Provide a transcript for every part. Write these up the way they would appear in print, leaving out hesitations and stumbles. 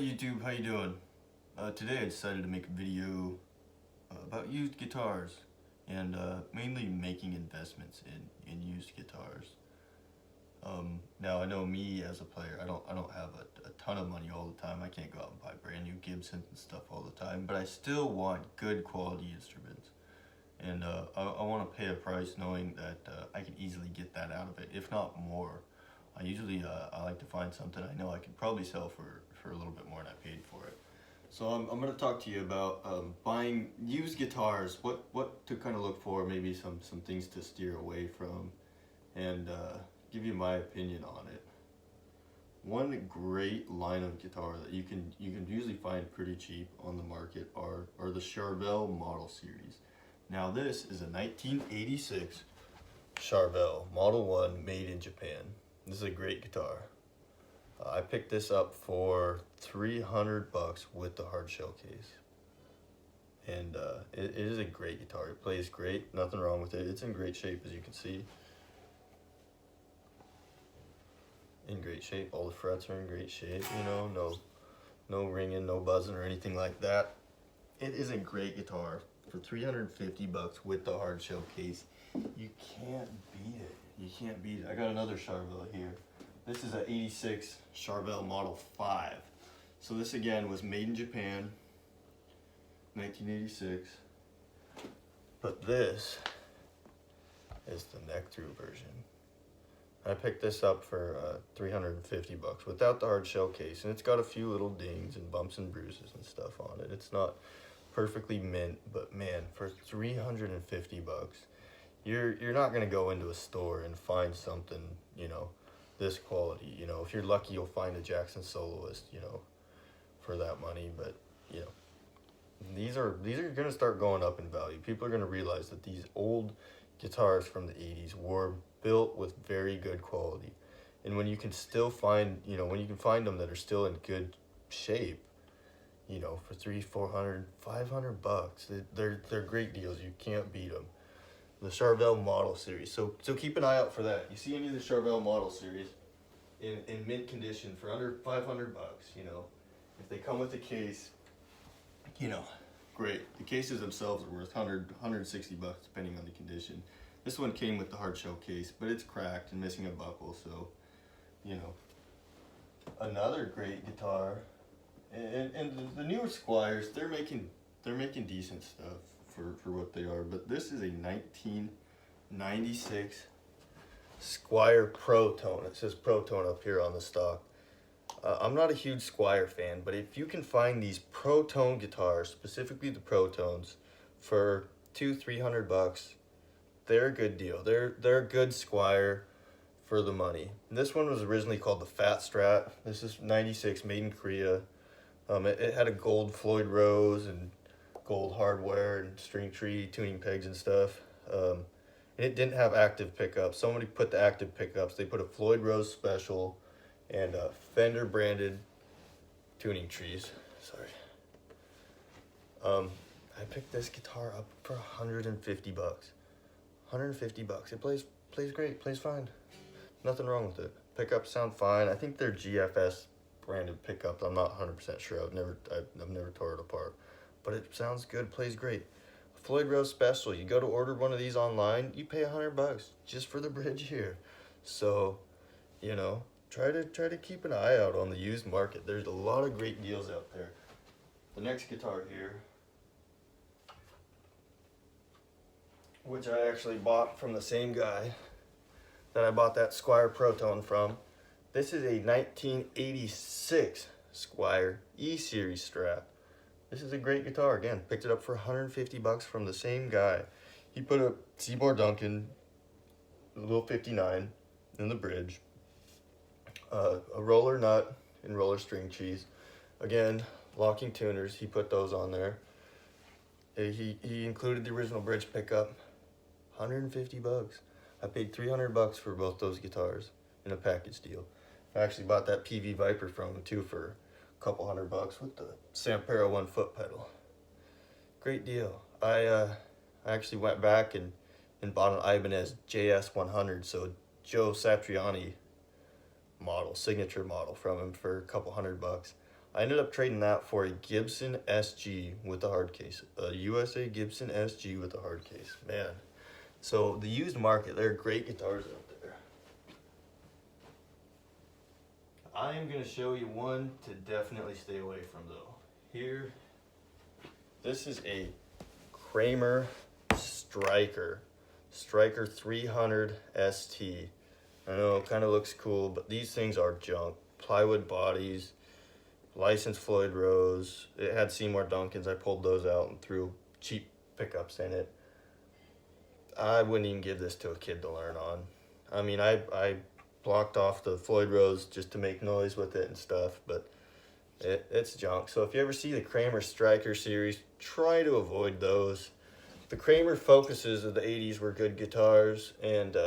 YouTube, how you doing? Today I decided to make a video about used guitars and mainly making investments in used guitars. Now I know me as a player, I don't have a ton of money all the time. I can't go out and buy brand new Gibsons and stuff all the time, but I still want good quality instruments. And I want to pay a price knowing that I can easily get that out of it, if not more. I like to find something I know I could probably sell for a little bit more than I paid for it. So I'm going to talk to you about buying used guitars, what to kind of look for, maybe some things to steer away from, and give you my opinion on it. One great line of guitar that you can usually find pretty cheap on the market are the Charvel Model Series. Now this is a 1986 Charvel Model 1 made in Japan. This is a great guitar. I picked this up for $300 with the hard shell case. And it is a great guitar. It plays great, nothing wrong with it. It's in great shape, as you can see. In great shape, all the frets are in great shape, you know, no ringing, no buzzing or anything like that. It is a great guitar for $350 with the hard shell case. You can't beat it. You can't beat it. I got another Charvel here. This is an 86 Charvel Model 5. So this again was made in Japan, 1986. But this is the neck through version. I picked this up for $350 without the hard shell case, and it's got a few little dings and bumps and bruises and stuff on it. It's not perfectly mint, but man, for $350, you're not gonna go into a store and find something, you know, this quality. You know, if you're lucky, you'll find a Jackson Soloist, you know, for that money. But you know, these are gonna start going up in value. People are gonna realize that these old guitars from the 80s were built with very good quality, and when you can still find, you know, when you can find them that are still in good shape, you know, for $300, $400, $500, they're great deals. You can't beat them. The Charvel Model Series. So keep an eye out for that. You see any of the Charvel Model Series in mint condition for under $500, you know, if they come with a case, you know, great. The cases themselves are worth $100, $160 depending on the condition. This one came with the hard shell case, but it's cracked and missing a buckle, so, you know. Another great guitar, and the newer Squiers, they're making decent stuff for what they are, but this is a 1996 Squier Pro Tone. It says Pro Tone up here on the stock. I'm not a huge Squier fan, but if you can find these Pro Tone guitars, specifically the Pro Tones, for $200-300, they're a good deal. They're a good Squier for the money. And this one was originally called the Fat Strat. This is 96, made in Korea. It had a gold Floyd Rose and gold hardware and string tree tuning pegs and stuff. And it didn't have active pickups. Somebody put the active pickups. They put a Floyd Rose Special and Fender branded tuning trees. Sorry. I picked this guitar up for $150. $150. It plays great, plays fine. Nothing wrong with it. Pickups sound fine. I think they're GFS branded pickups. I'm not 100% sure. I've never tore it apart. But it sounds good, plays great. Floyd Rose Special, you go to order one of these online, you pay $100 just for the bridge here. So, you know, try to keep an eye out on the used market. There's a lot of great deals out there. The next guitar here, which I actually bought from the same guy that I bought that Squier Pro Tone from. This is a 1986 Squier E-Series Strat. This is a great guitar. Again, picked it up for $150 from the same guy. He put a Seymour Duncan, a little 59 in the bridge, a roller nut and roller string cheese. Again, locking tuners, he put those on there. He included the original bridge pickup, $150. I paid $300 for both those guitars in a package deal. I actually bought that PV Viper from him too for couple $100 with the Sampero 1 foot pedal. Great deal. I actually went back and bought an Ibanez JS100, so Joe Satriani model, signature model from him for a couple $100. I ended up trading that for a Gibson SG with the hard case. A USA Gibson SG with the hard case. Man. So the used market, there are great guitars out there. I am going to show you one to definitely stay away from though. Here, this is a Kramer Striker 300 ST. I know it kind of looks cool, but these things are junk. Plywood bodies, licensed Floyd Rose. It had Seymour Duncans. I pulled those out and threw cheap pickups in it. I wouldn't even give this to a kid to learn on. I mean, I blocked off the Floyd Rose just to make noise with it and stuff, but it's junk. So if you ever see the Kramer Striker series, try to avoid those. The Kramer Focuses of the 80s were good guitars, and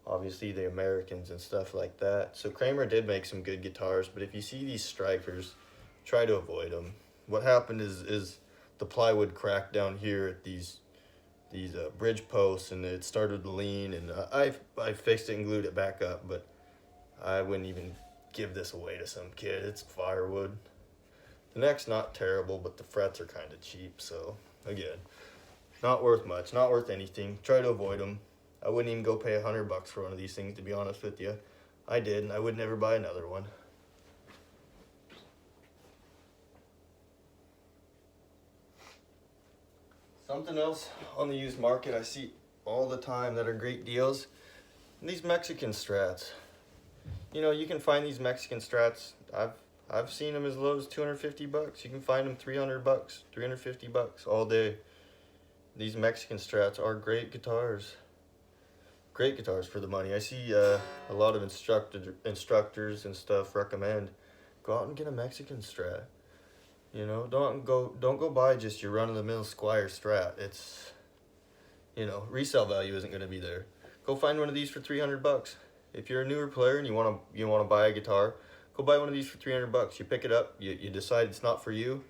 obviously the Americans and stuff like that. So Kramer did make some good guitars, but if you see these Strikers, try to avoid them. What happened is the plywood cracked down here at these bridge posts, and it started to lean, and I fixed it and glued it back up, but I wouldn't even give this away to some kid. It's firewood. The neck's not terrible, but the frets are kind of cheap, so again, not worth much, not worth anything. Try to avoid them. I wouldn't even go pay $100 for one of these things, to be honest with you. I did, and I would never buy another one. Something else on the used market I see all the time that are great deals, these Mexican Strats. You know, you can find these Mexican Strats. I've seen them as low as $250. You can find them $300, $350 all day. These Mexican Strats are great guitars. Great guitars for the money. I see a lot of instructors and stuff recommend go out and get a Mexican Strat. You know, don't go buy just your run-of-the-mill Squier Strat. It's, you know, resale value isn't going to be there. Go find one of these for $300. If you're a newer player and you want to buy a guitar, go buy one of these for $300. You pick it up, you decide it's not for you,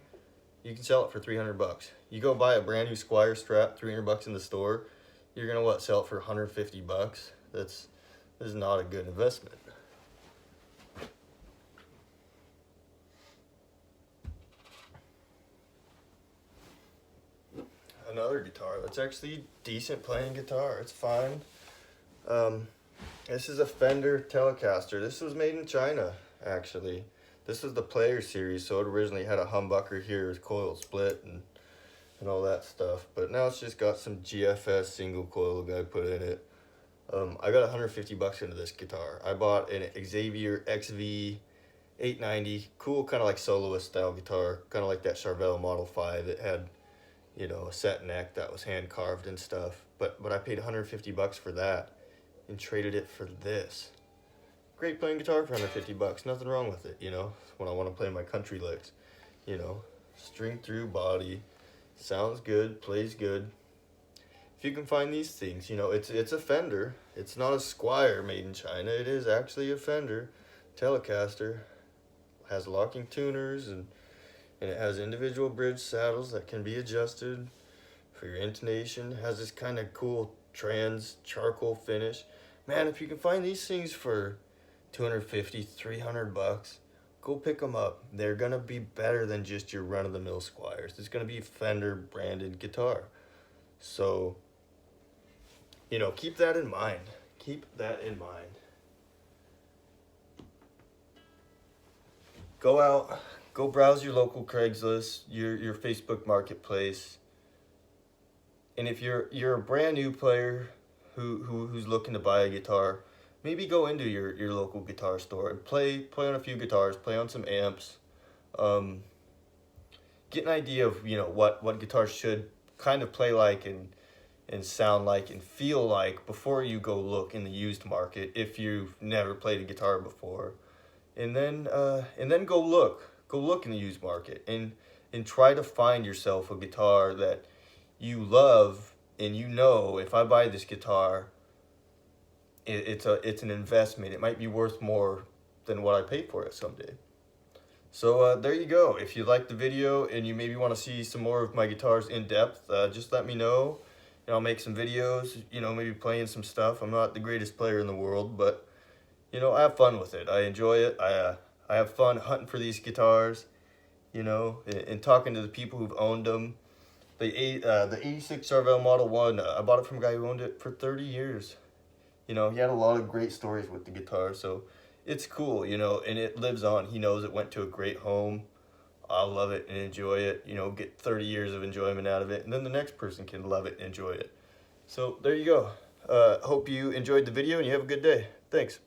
you can sell it for $300. You go buy a brand new Squier Strat, $300 in the store, you're gonna sell it for $150. This is not a good investment. Another guitar that's actually a decent playing guitar. It's fine. This is a Fender Telecaster. This was made in China, actually. This is the Player series, so it originally had a humbucker here with coil split and all that stuff. But now it's just got some GFS single coil guy put in it. I got $150 into this guitar. I bought an Xavier XV 890, cool, kind of like soloist style guitar, kind of like that Charvel Model 5. It had, you know, a set neck that was hand carved and stuff. But I paid $150 for that and traded it for this. Great playing guitar for $150. Nothing wrong with it, you know, when I want to play my country licks. You know, string through body, sounds good, plays good. If you can find these things, you know, it's a Fender. It's not a Squier made in China. It is actually a Fender Telecaster. Has locking tuners and it has individual bridge saddles that can be adjusted for your intonation. It has this kind of cool trans charcoal finish. Man, if you can find these things for $250, $300, go pick them up. They're gonna be better than just your run-of-the-mill Squiers. It's gonna be a Fender branded guitar. So, you know, keep that in mind. Keep that in mind. Go out, go browse your local Craigslist, your Facebook Marketplace. And if you're a brand new player who's looking to buy a guitar, maybe go into your local guitar store and play on a few guitars, play on some amps. Get an idea of, you know, what guitars should kind of play like and sound like and feel like before you go look in the used market if you've never played a guitar before. And then go look in the used market and try to find yourself a guitar that you love and you know, if I buy this guitar, it's an investment. It might be worth more than what I paid for it someday. So there you go. If you liked the video and you maybe want to see some more of my guitars in depth, just let me know. And I'll make some videos, you know, maybe playing some stuff. I'm not the greatest player in the world, but, you know, I have fun with it. I enjoy it. I have fun hunting for these guitars. you know, and talking to the people who've owned them. The 86 Sarvel Model 1, I bought it from a guy who owned it for 30 years. You know, he had a lot of great stories with the guitar, so it's cool, you know, and it lives on. He knows it went to a great home. I'll love it and enjoy it, you know, get 30 years of enjoyment out of it, and then the next person can love it and enjoy it. So there you go. Hope you enjoyed the video and you have a good day. Thanks.